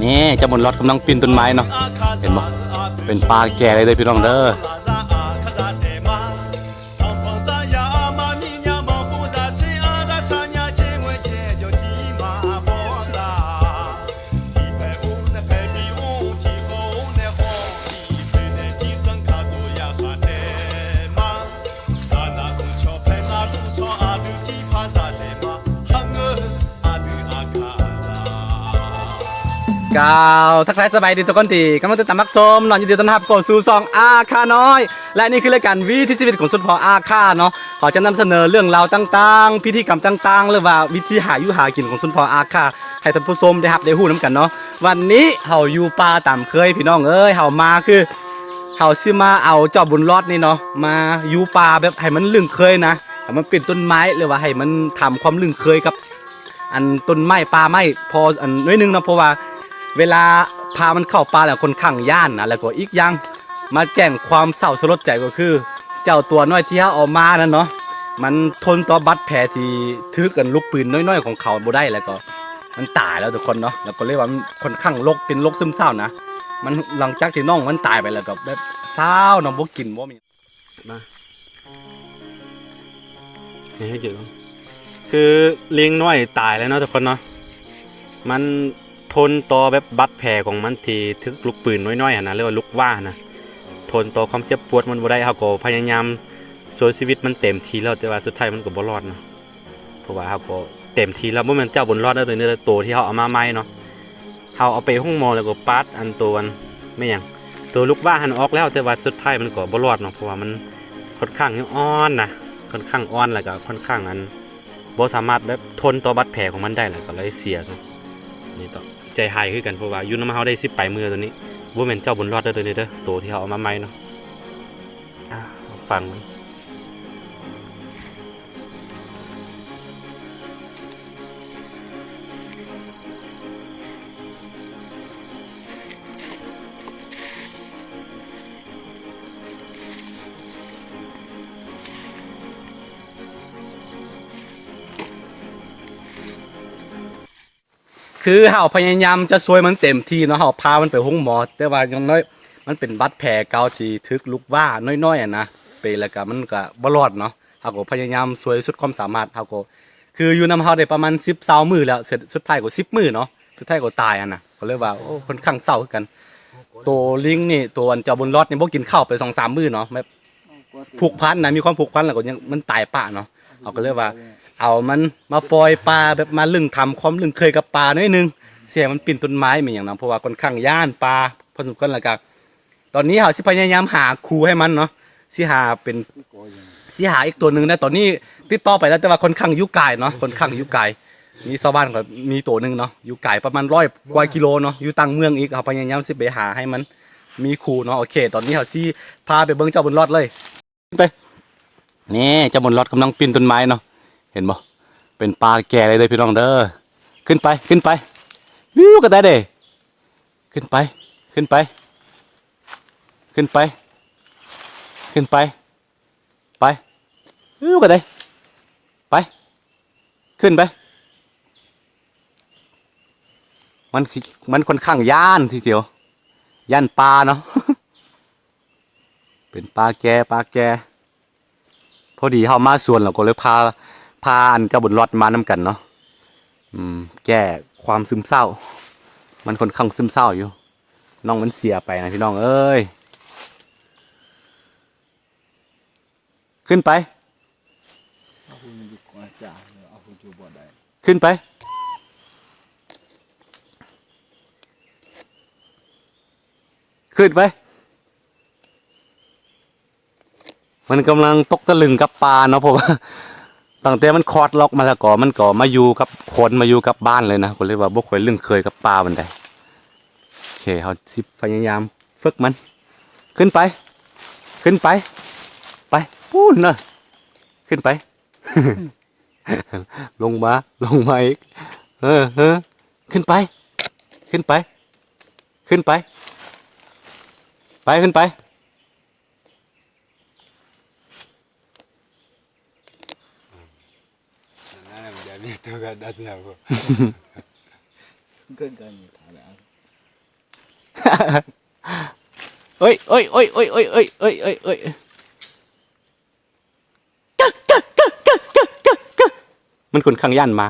นี่เจ้าบนรถกำลังปีนต้นไม้เนาะเห็นบ่เป็นปลาแก่เลยพี่น้องเด้อกาวทักทายสบายดีทุกคนที่กำลังติดตามมักส้มนอนยินดีต้อนรับเข้าสู่ซองอาคาน้อยและนี่คือรายการวิถีชีวิตของสุนทรอาคาเนาะขอจะนำเสนอเรื่องราวต่างๆพิธีกรรมต่างๆหรือว่าวิธีหาอยู่หากินของสุนทรอาคาให้ท่านผู้ชมได้รับได้ฮู้นํกันเนาะวันนี้เฮาอยู่ป่าตามเคยพี่น้องเอ้ยเฮามาคือเฮาสิมาเอาเจ้าบุญรอดนี่เนาะมาอยู่ป่าแบบให้มันลึงเคยนะให้มันเป็นต้นไม้หรือว่าให้มันทำความลึงเคยกับอันต้นไม้ป่าไม้พออันน้อยนึงนะเพราะว่าเวลาพามันเข้าป่าแล้วคนข้างย่านนะแล้วก็อีกอย่างมาแจ้งความเศร้าสลดใจก็คือเจ้าตัวน้อยที่เขาเอามานั่นเนาะมันทนต่อบัดแผลที่ถือกันลูกปืนน้อยๆของเขาบ่ได้แล้วก็มันตายแล้วทุกคนเนาะแล้วก็เรียกว่ามันค่อนข้างโรคเป็นโรคซึมเศร้านะมันหลังจากที่น้องมันตายไปแล้วก็แบบเศร้าน้องบ่กินบ่มีมาให้เจอคือเลี้ยงน้อยตายแล้วเนาะทุกคนเนาะมันทนต่อแบบบัดแผลของมันที่ถึกลูกปืนน้อยๆนะเรียกว่าลูกว่านะทนต่อความเจ็บปวดมันบ่ได้เขาก็พยายามสู้ชีวิตมันเต็มทีแล้วแต่ว่าสุดท้ายมันก็บ่รอดนะเพราะว่าเขาก็เต็มทีแล้วบ่แม่นเจ้าบุญรอดแล้วตัวตัวที่เขาเอามาใหม่เนาะเขาเอาไปห้องหมอแล้วก็ปาดอันตัวไม่หยังตัวลูกว่าหันออกแล้วแต่ว่าสุดท้ายมันก็บ่รอดเนาะเพราะว่ามันค่อนข้างอ่อนนะค่อนข้างอ่อนแล้วก็ค่อนข้างอันบ่สามารถแบบทนต่อบัดแผลของมันได้แล้วก็เลยเสียนี่ต่อใจหายคือกันเพราะว่าอยู่น้ำเฮาได้10 ปลายมือตัวนี้บ่แม่นเจ้าบุญรอดเด้อตัวนี้เด้อตัวที่เฮาเอามาใหม่เนาะฟังคือเฮาพยายามจะช่วยมันเต็มที่เนาะเฮาพามันไปห้องหมอแต่ว่าอย่างน้อยมันเป็นบัดแผลเก่าที่ทึกลุกว่าน้อยๆนะไปแล้วก็มันก็บ่รอดเนาะเฮาก็พยายามช่วยสุดความสามารถเฮาก็คืออยู่นำเฮาได้ประมาณ10-20มื้อแล้วเสร็จสุดท้ายก็10 มื้อเนาะสุดท้ายก็ตายน่ะก็เลยว่าโอ้ค่อนข้างเศร้าคือกันตัวลิงนี่ตัวอันเจ้าบุญรอดนี่บ่กินข้าวไป 2-3 มื้อเนาะแบบผูกพันนะมีความผูกพันแล้วก็ยังมันตายปะเนาะเฮาก็เลยว่าเอามันมาปล่อยปลาแบบมาลึงทำความลึงเคยกับปลาหน่อยนึงเสียมันปีนต้นไม้มีอย่างนั้นเพราะว่าค่อนข้างย่านปลาพอสมควรแล้วก็ตอนนี้เขาสิพยายามหาครูให้มันเนาะสิหาอีกตัวหนึ่งนะตอนนี้ติดต่อไปแล้วแต่ว่าค่อนข้างยุ่งไกลเนาะค่อนข้างยุ่งไกลมีชาวบ้านก็มีตัวหนึ่งเนาะอยู่ไกลประมาณ100 กว่ากิโลเนาะอยู่ต่างเมืองอีกเขาพยายามสิไปหาให้มันมีครูเนาะโอเคตอนนี้เขาสิพาไปเบิ่งเจ้าบุญรอดเลยไปนี่เจ้าบุญรอดกำลังปีนต้นไม้เนาะเห็นบ่เป็นปลาแก่เลยพี่น้องเด้อขึ้นไปวิวก็ได้เด้ขึ้นไปไปขึ้นไปวิวก็ได้ไปขึ้นไปมันค่อนข้างย่านทีเดียวย่านปลาเนาะ เป็นปลาแก่พอดีเฮามาสวนเราก็เลยพาอันเจ้าบุญรอดมานำกันเนาะแก้ความซึมเศร้ามันค่อนข้างซึมเศร้าอยู่น้องมันเสียไปนะพี่น้องเอ้ยขึ้นไปขึ้นไปมันกำลังตกตะลึงกับปลาเนาะเพราะว่าตั้งแต่มันคลอดล็อกมาแล้วก็มันก็มาอยู่กับคนมาอยู่กับบ้านเลยนะก็เลยว่าบ่ค่อยลึงเคยกับปลามันได้โอเคเขาสิพยายามฝึกมันขึ้นไปไปพูดเนอะขึ้นไป ลงมาอีกขึ้นไปขึ้นไปนี่ตัวกันได้ที่เอาก็เกินกันอยู่ถ่ายแล้ว เอ้ยเอ้ยเอ้ยเอ้ยเอ้ยเอ้ยเอ้ยเอ้ยเอ้ยมันคนข้างยันมา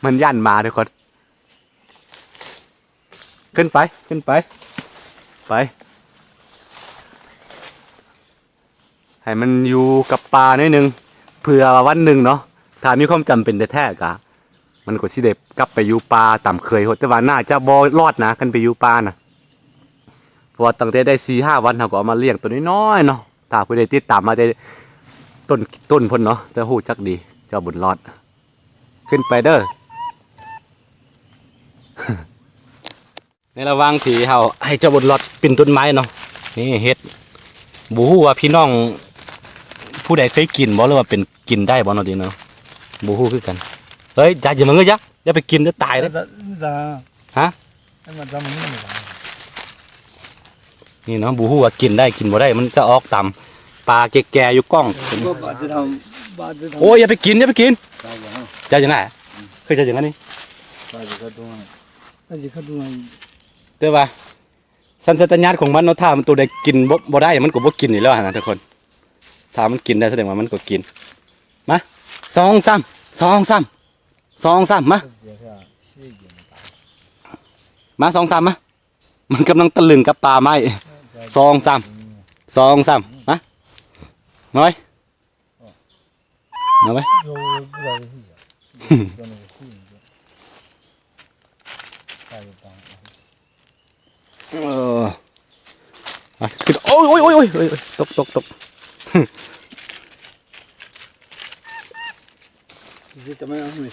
มันยันมาทุกคนขึ้นไปขึ้นไปไปให้มันอยู่กับปลาหน่อยนึงเผื่อวันหนึ่งเนาะถ้ามีความจำเป็นแท้ๆกะมันก็สิเด็กลับไปอยู่ปลาต่ำเคยแต่ว่าน่าจะบ่รอดนะกันไปอยู่ปลานะเพราะว่าตั้งแต่ได้4-5 วันเขาก็เอามาเลี้ยงตัวน้อยๆเนาะถ้าผู้ใดติดตามมาได้ต้นพ้นเนาะจะฮู้จักดีเจ้าบุญรอดขึ้นไปเด้อ ในระหว่างที่เฮาให้เจ้าบุญรอดปีนต้นไม้เนาะนี่เฮ็ดบ่ฮู้ว่าพี่น้องผู้ใดเคยกินบ่หรือว่าเป็นกินได้บ่เนาะดิเนาะบ่ฮู้คือกันเฮ้ยอย่ามึงอย่าไปกินจะตายเด้อฮะนี่เนาะบ่ฮู้ว่ากินได้กินบ่ได้มันจะออกตามปลาแก่ๆอยู่กล้องโอ้ยอย่าไปกินจะจังได๋เคยจะจังได๋นี่แต่ว่าสัญชาตญาณของมันเนาะถ้ามันตัวใดกินบ่ได้มันก็บ่กินอยู่แล้วนะทุกคนถ้ามันกินได้แสดงว่ามันก็กินมา2-3มา2-3มามันกำลังตะลึงกับปลาไม้2-3มามาไว้ขึ้นโอ้ยตกจะไม่เอาไหม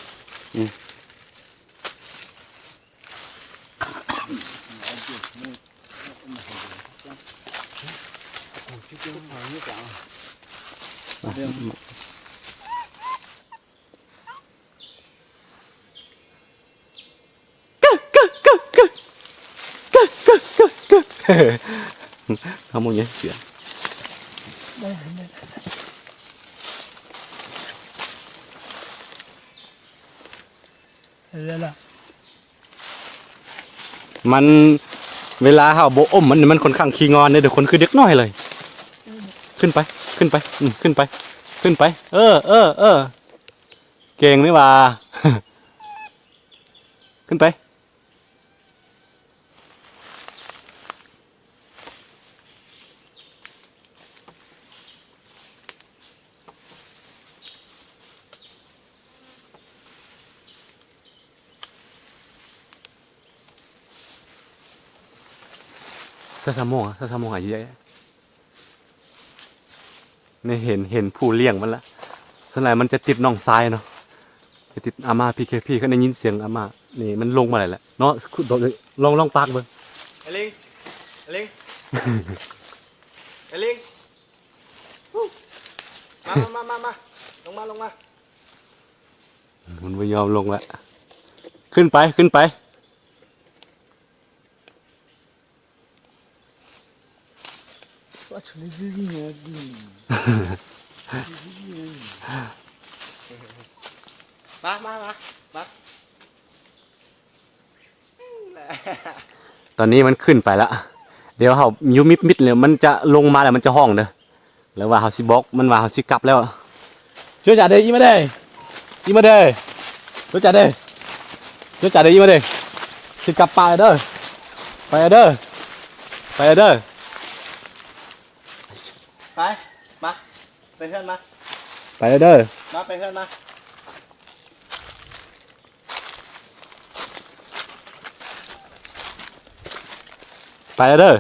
kamu ya sihมันเวลาเฮาโบอมมันค่อนข้างขี้งอนเนี่ยเดี๋ยวคนคือเด็กน้อยเลยขึ้นไปขึ้นไปเออเก่งนี่ว่าขึ้นไปถ้าสมองหายเยอะเนี่ยเห็นผู้เลี้ยงมันละส่วนใหญ่มันจะติดน่องซ้ายเนาะจะติดอาม่าพี่เขาได้ยินเสียงอาม่านี่มันลงมาเลยแหละเนาะลองปากเบิ่งไอ้ลิงมาลงมามันไม่ยอมลงละขึ้นไปมาตอนนี้มันขึ้นไปแล้วเดี๋ยวเขายุมิดเลยมันจะลงมาแล้วมันจะห้องเด้อแล้วว่าเขาสิบอกมันว่าเขาสิกลับแล้วช่วยจ่าเด้ยี่มาเด้ช่วยจ่าเด้ยี่มาเด้สิกลับไปเด้อไปมาไปเพื่อนมาไปเด้อมาไปเพื่อนมาไปเด้อ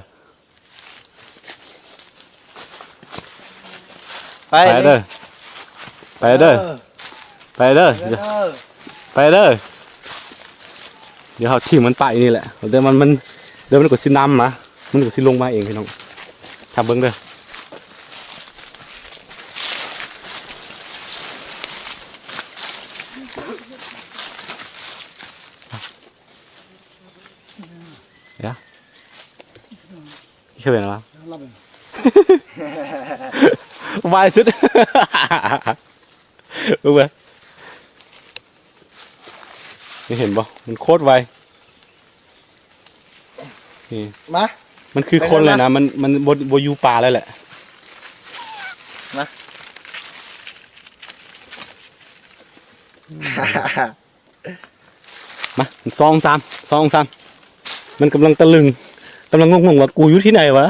เดี๋ยวเขาทิ้งมันไปนี่แหละเดี๋ยวมันก็สิน้ำนะมันก็สิลงมาเองพี่น้องทำเบิ้งเด้อ ชื่ออะไรวะวายสุดรู้ไหมไม่เห็นบ่มันโคตรไวนี่มามันคือคนเลยนะมันบยูปลาเลยแหละมาซองสามมันกำลังตะลึงกำลังงงว่ากูอยู่ที่ไหนวะ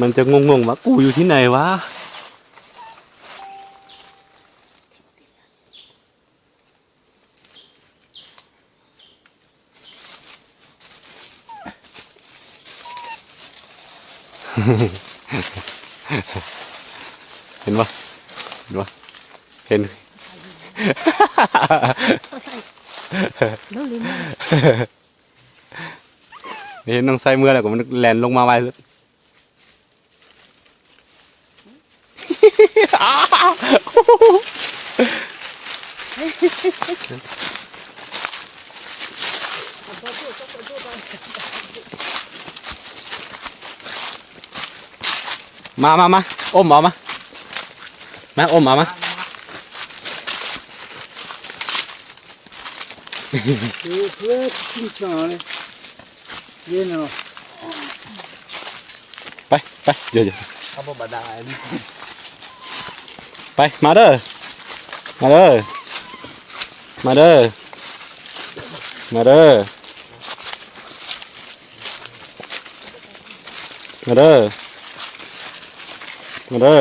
มันจะงงว่ากูอยู่ที่ไหนวะเห็นปะเห็นเห็นน้องไส้เมื่อไหร่ก็มันแลนลงมาไว้สุดมาอมเอามาอมเอามาไปเดี๋ยวเอาบ่บาดาลไปมาเด้อมาเด้อมาเด้อมาเด้อมาเด้อมาเด้อ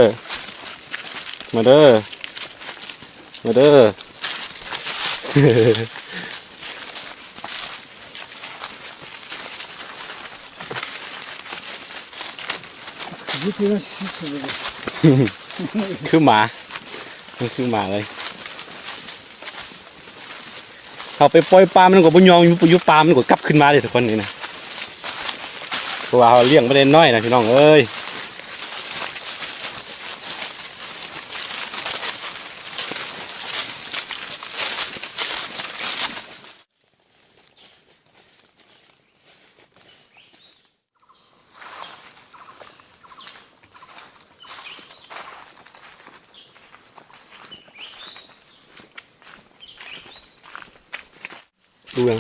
มาเด้อมาเด้อคือหมามันคือหมาเลยเขาไปปล่อยปลามันก็บุญยองอยู่ปลามันก็กลับขึ้นมาเลยทุกคนนี่นะเพราะว่าเขาเลี้ยงไม่ได้น้อยนะพี่น้องเอ้ยดูยัง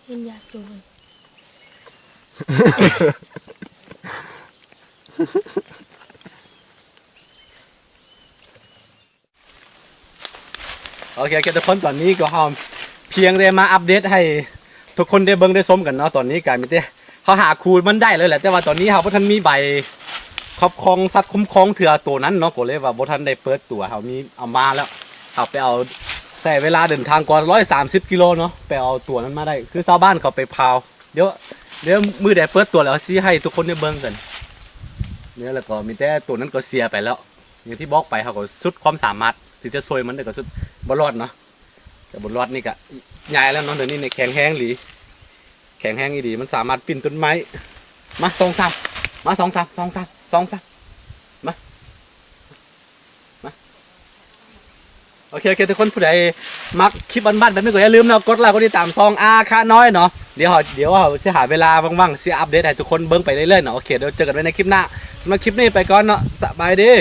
เป็นยาสูบโอเคทุกคนตอนนี้ก็เพียงได้มาอัปเดตให้ทุกคนได้เบิ่งได้ชมกันเนาะตอนนี้การมีแต่เขาหาคูมันได้เลยแหละแต่ว่าตอนนี้เขาบ่ทันมีใบ ครอบครองสัตว์คุ้มครองเถื่อตัวนั้นเนาะก็เลยว่าบ่ทันได้เปิดตัวเขามีเอามาแล้วเอาไปเอาแต่เวลาเดินทางกว่า130กิโลเนาะไปเอาตัวนั้นมาได้คือชาวบ้านเขาไปพาวเดี๋ยวมือแดดเปิดตัวแล้วสิให้ทุกคนได้เบิ่งกันเนี่ยแล้วก็มีแต่ตัวนั้นก็เสียไปแล้วอย่างที่บอกไปเขาก็สุดความสามารถที่จะช่วยมันได้ก็สุดบ่รอดเนาะแต่บ่รอดนี่ก็ใหญ่แล้วเนาะเดี๋ยวนี้เนี่ยแข็งแห้งหลีแข็งแห้งอีดีมันสามารถปีนต้นไม้มา2-3มา2-3มาโอเคทุกคนผู้ใดมักคลิปบ้านๆแบบนี้ก็อย่าลืมเนาะกดไลค์กดติดตามซองอาค่าน้อยเนาะเดี๋ยวสิหาเวลาว่างๆสิอัปเดตให้ทุกคนเบิ่งไปเรื่อยๆเนาะโอเคเดี๋ยวเจอกันไว้ในคลิปหน้าสำหรับคลิปนี้ไปก่อนเนาะสบายดี